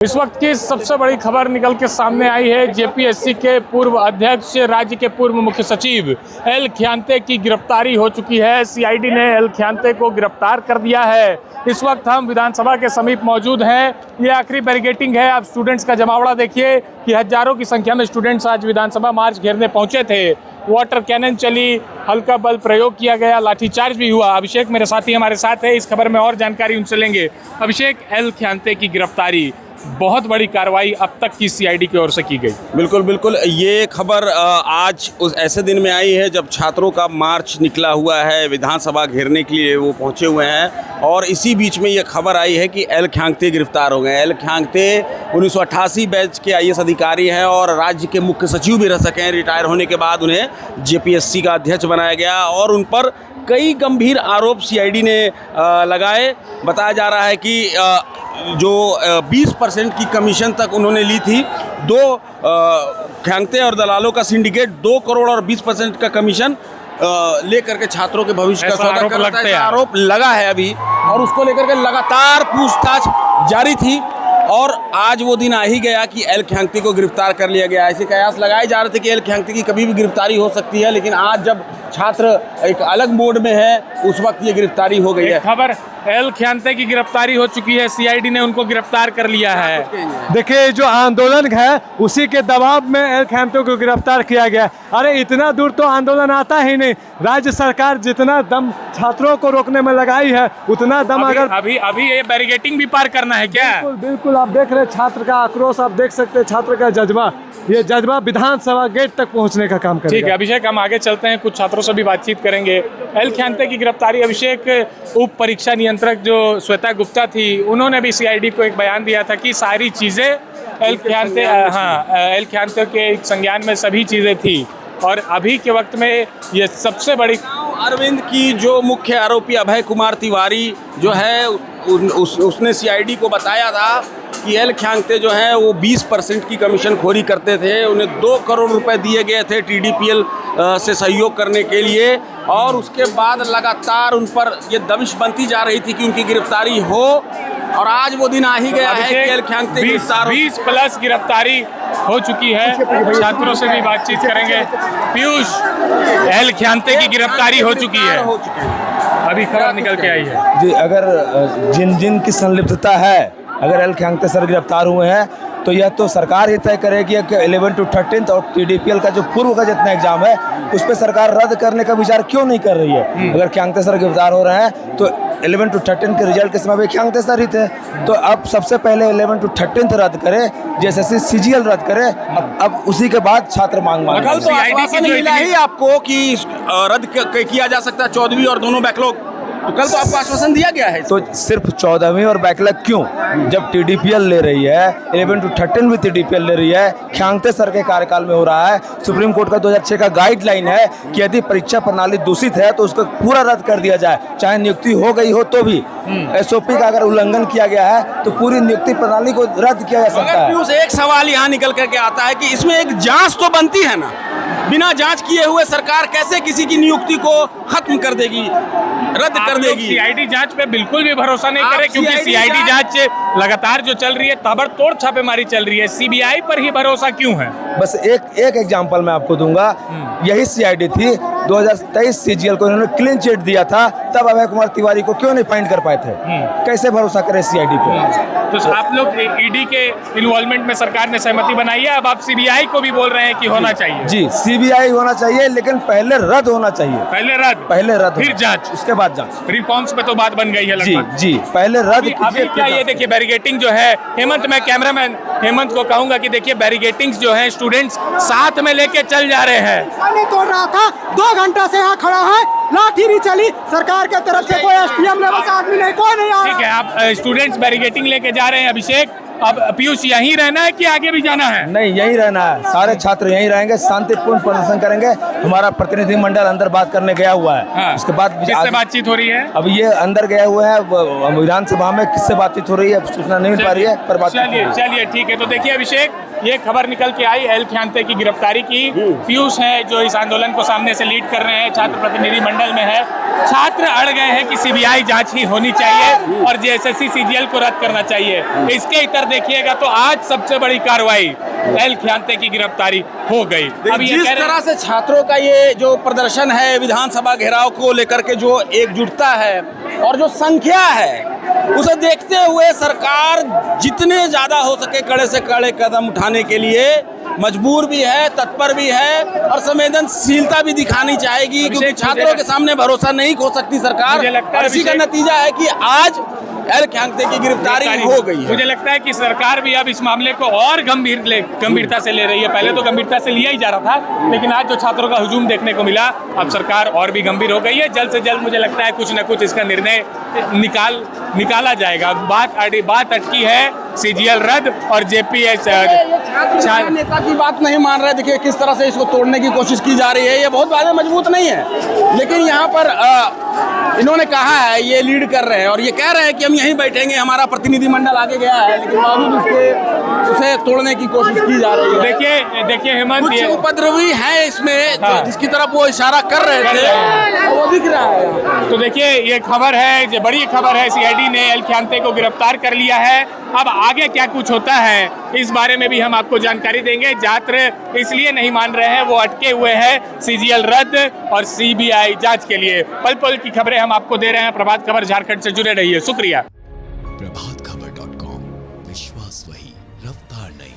इस वक्त की सबसे बड़ी खबर निकल के सामने आई है। जेपीएससी के पूर्व अध्यक्ष, राज्य के पूर्व मुख्य सचिव एल खियांते की गिरफ्तारी हो चुकी है। सीआईडी ने एल खियांते को गिरफ्तार कर दिया है। इस वक्त हम विधानसभा के समीप मौजूद हैं। ये आखिरी बैरिकेटिंग है। आप स्टूडेंट्स का जमावड़ा देखिए कि हजारों की संख्या में स्टूडेंट्स आज विधानसभा मार्च घेरने पहुंचे थे। वाटर कैनन चली, हल्का बल प्रयोग किया गया, लाठीचार्ज भी हुआ। अभिषेक मेरे साथी हमारे साथ है, इस खबर में और जानकारी उनसे लेंगे। अभिषेक, एल खियांते की गिरफ्तारी, बहुत बड़ी कार्रवाई अब तक की सीआईडी की ओर से की गई। बिल्कुल बिल्कुल, ये खबर आज उस ऐसे दिन में आई है जब छात्रों का मार्च निकला हुआ है, विधानसभा घेरने के लिए वो पहुंचे हुए हैं। और इसी बीच में ये खबर आई है कि एल खियांते गिरफ्तार हो गए। एल खियांते 1988 बैच के आईएएस अधिकारी हैं और राज्य के मुख्य सचिव भी रह सके हैं। रिटायर होने के बाद उन्हें जेपीएससी का अध्यक्ष बनाया गया और उन पर कई गंभीर आरोप सीआईडी ने लगाए। बताया जा रहा है कि जो 20% की कमीशन तक उन्होंने ली थी। खियांते और दलालों का सिंडिकेट 2 करोड़ और 20% का कमीशन लेकर के छात्रों के भविष्य का सौदा करता है। आरोप लगा है अभी और उसको लेकर के लगातार पूछताछ जारी थी। और आज वो दिन आ ही गया कि एल खियांते को गिरफ्तार कर लिया गया। ऐसे कयास लगाए जा रहे थे कि एल खियांते की कभी भी गिरफ्तारी हो सकती है, लेकिन आज जब छात्र एक अलग मोड में है उस वक्त ये गिरफ्तारी हो गई है। खबर, एल खियांते की गिरफ्तारी हो चुकी है। सीआईडी ने उनको गिरफ्तार कर लिया है। देखिए, जो आंदोलन है उसी के दबाव में एल खियांते को गिरफ्तार किया गया। अरे इतना दूर तो आंदोलन आता ही नहीं। राज्य सरकार जितना दम छात्रों को रोकने में लगाई है उतना दम अभी ये बैरिकेटिंग भी पार करना है क्या? बिल्कुल बिल्कुल, आप देख रहे हैं छात्र का आक्रोश, आप देख सकते हैं छात्र का जज्बा। ये जज्बा विधानसभा गेट तक पहुंचने का काम करेगा। ठीक है अभिषेक, हम आगे चलते हैं, कुछ छात्रों से भी बातचीत करेंगे। एल खियांते की गिरफ्तारी, अभिषेक, उप परीक्षा नियंत्रक जो श्वेता गुप्ता थी उन्होंने भी सीआईडी को एक बयान दिया था कि सारी चीज़ें एल खियांते के संज्ञान में सभी चीज़ें थी। और अभी के वक्त में ये सबसे बड़ी अरविंद की जो मुख्य आरोपी अभय कुमार तिवारी जो है उसने सीआईडी को बताया था कि एल खियांते जो है वो 20% की कमीशन खोरी करते थे। उन्हें 2 करोड़ रुपए दिए गए थे टीडीपीएल से सहयोग करने के लिए। और उसके बाद लगातार उन पर ये दबिश बनती जा रही थी कि उनकी गिरफ्तारी हो। और आज वो दिन आ ही गया है कि एल खियांते 20+ गिरफ्तारी हो चुकी है। छात्रों से भी बातचीत करेंगे। पीयूष, एल खियांते की गिरफ्तारी हो चुकी है, अभी खबर निकल के आई है जी। अगर जिन की संलिप्तता है, अगर एल खियांते सर गिरफ्तार हुए हैं तो यह तो सरकार ही तय करेगी कि 11 to 13 और टीडीपीएल का जो पूर्व का जितना एग्जाम है उस पर सरकार रद्द करने का विचार क्यों नहीं कर रही है। अगर खियांते सर गिरफ्तार हो रहे हैं तो 11 to 13 के रिजल्ट के समय में खियांते सर ही थे, तो अब सबसे पहले 11 to 13 रद्द करे, जैसे सीजीएल रद्द करे। अब उसी के बाद छात्र मांग कल तो आश्वासन मिला ही आपको कि रद्द किया जा सकता है 14वीं और दोनों बैकलॉग, तो कल तो आपको आश्वासन दिया गया है। तो सिर्फ 14वीं और बैकलॉग क्यों, जब टीडीपीएल ले रही है, 11 to 13 भी टीडीपीएल ले रही है, खियांते सर के कार्यकाल में हो रहा है। सुप्रीम कोर्ट का 2006 का गाइडलाइन है कि यदि परीक्षा प्रणाली दूषित है तो उसको पूरा रद्द कर दिया जाए, चाहे नियुक्ति हो गई हो तो भी। एसओपी का अगर उल्लंघन किया गया है तो पूरी नियुक्ति प्रणाली को रद्द किया जा सकता है। एक सवाल यहाँ निकल करके आता है कि इसमें एक जांच तो बनती है ना। बिना जांच किए हुए सरकार कैसे किसी की नियुक्ति को खत्म कर देगी, रद्द कर देगी? सीआईडी जांच पे बिल्कुल भी भरोसा नहीं करे, क्योंकि सीआईडी जांच लगातार जो चल रही है, ताबड़तोड़ छापेमारी चल रही है। सीबीआई पर ही भरोसा क्यों है? बस एक एग्जांपल मैं आपको दूंगा। यही सीआईडी थी 2023 सीजीएल को इन्होंने क्लीन चिट दिया था, तब अभय कुमार तिवारी को क्यों नहीं फाइंड कर पाए थे? कैसे भरोसा करें सीआईडी पे? तो आप लोग ईडी के इन्वॉल्वमेंट में सरकार ने सहमति बनाई है, अब आप सीबीआई को भी बोल रहे हैं कि होना चाहिए। जी, सीबीआई होना चाहिए, लेकिन पहले रद्द होना चाहिए। पहले रद्द फिर जांच, उसके बाद जांच। रिस्पॉन्स पे तो बात बन गई है लगभग। जी, पहले रद्द। अभी क्या ये देखिए बैरिकेटिंग जो है, हेमंत, मैं कैमरामैन हेमंत को कहूंगा कि देखिए बैरिकेटिंग्स जो है स्टूडेंट्स साथ में लेके चल जा रहे हैं। नहीं तोड़ रहा था, 2 घंटा से यहाँ खड़ा है, लाठी भी चली सरकार के तरफ से, कोई एसपीएम लेवल का आदमी नहीं, कोई नहीं आ रहा। ठीक है, आप स्टूडेंट्स बैरिकेटिंग लेके जा रहे हैं। अभिषेक, अब पीयूष, यहीं रहना है कि आगे भी जाना है? नहीं, यहीं रहना है। सारे छात्र यहीं रहेंगे, शांतिपूर्ण प्रदर्शन करेंगे। हमारा प्रतिनिधि मंडल अंदर बात करने गया हुआ है। हाँ। उसके बाद किससे बातचीत हो रही है? अब ये अंदर गए हुए हैं विधानसभा में, किससे बातचीत हो रही है सूचना नहीं मिल पा रही है, पर बात चलिए ठीक है। तो देखिए अभिषेक, ये खबर निकल के आई एल खियांते की गिरफ्तारी की। पीयूष है जो इस आंदोलन को सामने से लीड कर रहे हैं, छात्र प्रतिनिधि मंडल में है। छात्र अड़ गए हैं कि सीबीआई जांच ही होनी चाहिए और जेएसएससी सीजीएल को रद्द करना चाहिए। इसके देखिएगा तो आज सबसे बड़ी कार्रवाई एल खियांते की गिरफ्तारी हो गई। अब ये जिस कह रहे तरह से छात्रों का ये जो प्रदर्शन है विधानसभा घेराव को लेकर के जो एकजुटता है और जो संख्या है उसे देखते हुए सरकार जितने ज्यादा हो सके कड़े से कड़े कदम उठाने के लिए मजबूर भी है, तत्पर भी है और संवेदनशीलता भी दिखानी चाहेगी, क्योंकि छात्रों के सामने भरोसा नहीं खो सकती सरकार। मुझे लगता है इसी का नतीजा है कि आज एल खियांते की गिरफ्तारी हो गई है। मुझे लगता है कि सरकार भी अब इस मामले को और गंभीरता से ले रही है। पहले तो गंभीरता से लिया ही जा रहा था, लेकिन आज जो छात्रों का हुजूम देखने को मिला, अब सरकार और भी गंभीर हो गई है। जल्द से जल्द मुझे लगता है कुछ न कुछ इसका निर्णय निकाला जाएगा। बात अटकी है CGL रद्द और JPS नेता की बात नहीं मान रहे। देखिए किस तरह से इसको तोड़ने की कोशिश की जा रही है। ये बहुत ज्यादा मजबूत नहीं है, लेकिन यहाँ पर इन्होंने कहा है, ये लीड कर रहे हैं और ये कह रहे हैं कि हम यहीं बैठेंगे, हमारा प्रतिनिधिमंडल आगे गया है, लेकिन बावजूद उसे तोड़ने की कोशिश की जा रही है। देखिए हेमंत, कुछ उपद्रवी है इसमें जिसकी तरफ वो इशारा कर रहे थे, वो दिख रहा है। तो देखिए ये खबर है, ये बड़ी खबर है, CID ने एल खियांते को गिरफ्तार कर लिया है। अब आगे क्या कुछ होता है इस बारे में भी हम आपको जानकारी देंगे। छात्र इसलिए नहीं मान रहे हैं, वो अटके हुए हैं CGL रद्द और CBI जांच के लिए। पल पल की खबरें हम आपको दे रहे हैं। प्रभात खबर झारखंड से जुड़े रहिए, शुक्रिया। प्रभातखबर.com, विश्वास वही, रफ्तार नहीं।